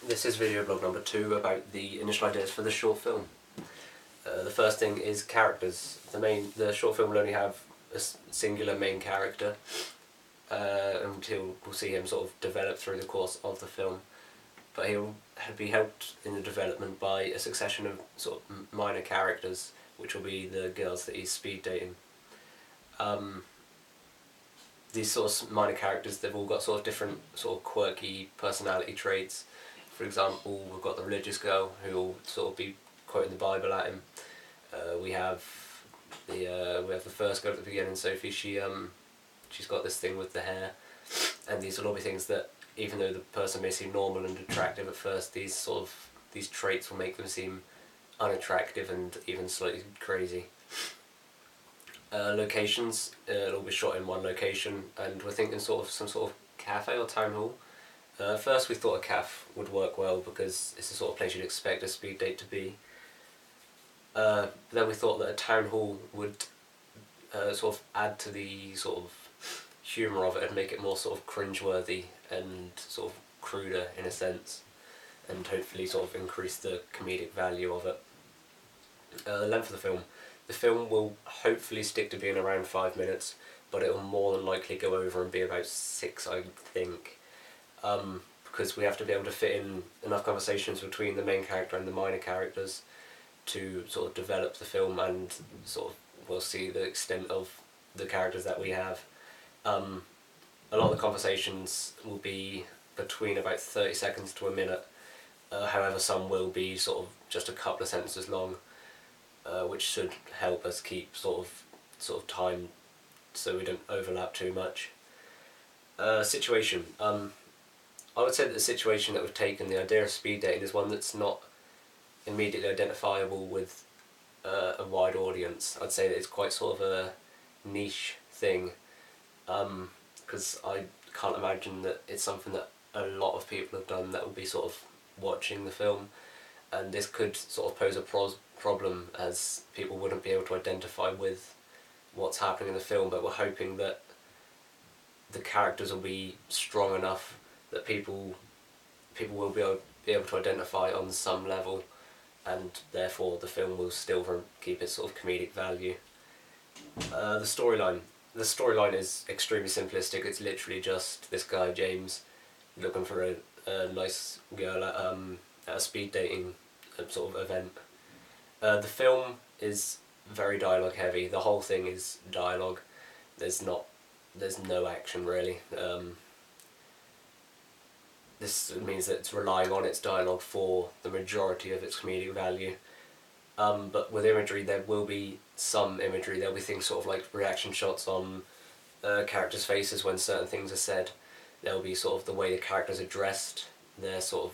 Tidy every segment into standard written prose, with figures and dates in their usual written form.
This is video blog number 2 about the initial ideas for the short film. The first thing is characters. The short film will only have a singular main character until we'll see him sort of develop through the course of the film. But he'll be helped in the development by a succession of sort of minor characters, which will be the girls that he's speed dating. These sort of minor characters, they've all got sort of different sort of quirky personality traits. For example, we've got the religious girl who will sort of be quoting the Bible at him. We have the first girl at the beginning, Sophie. She's got this thing with the hair, and these will all be things that, even though the person may seem normal and attractive at first, these traits will make them seem unattractive and even slightly crazy. Locations, it'll be shot in one location, and we're thinking sort of some sort of cafe or town hall. First we thought a cafe would work well because it's the sort of place you'd expect a speed date to be. Then we thought that a town hall would sort of add to the sort of humour of it and make it more sort of cringeworthy and sort of cruder in a sense, and hopefully sort of increase the comedic value of it. The length of the film. The film will hopefully stick to being around 5 minutes, but it will more than likely go over and be about 6, I think. Because we have to be able to fit in enough conversations between the main character and the minor characters to sort of develop the film, and sort of we'll see the extent of the characters that we have. A lot of the conversations will be between about 30 seconds to a minute, however some will be sort of just a couple of sentences long, which should help us keep sort of time so we don't overlap too much. Situation. I would say that the situation that we've taken, the idea of speed dating, is one that's not immediately identifiable with a wide audience. I'd say that it's quite sort of a niche thing, because I can't imagine that it's something that a lot of people have done that will be sort of watching the film, and this could sort of pose a problem as people wouldn't be able to identify with what's happening in the film, but we're hoping that the characters will be strong enough that people will be able to identify on some level, and therefore the film will still keep its sort of comedic value. The storyline is extremely simplistic. It's literally just this guy James looking for a nice girl at a speed dating sort of event. The film is very dialogue heavy. The whole thing is dialogue. There's no action really. This means that it's relying on its dialogue for the majority of its comedic value. But with imagery, there will be some imagery. There'll be things sort of like reaction shots on characters' faces when certain things are said. There'll be sort of the way the characters are dressed. That will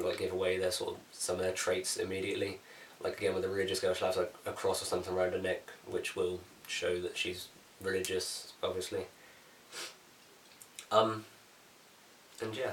like give away their sort of some of their traits immediately. Like again with the religious girl, she'll have like a cross or something around her neck, which will show that she's religious, obviously. And yeah.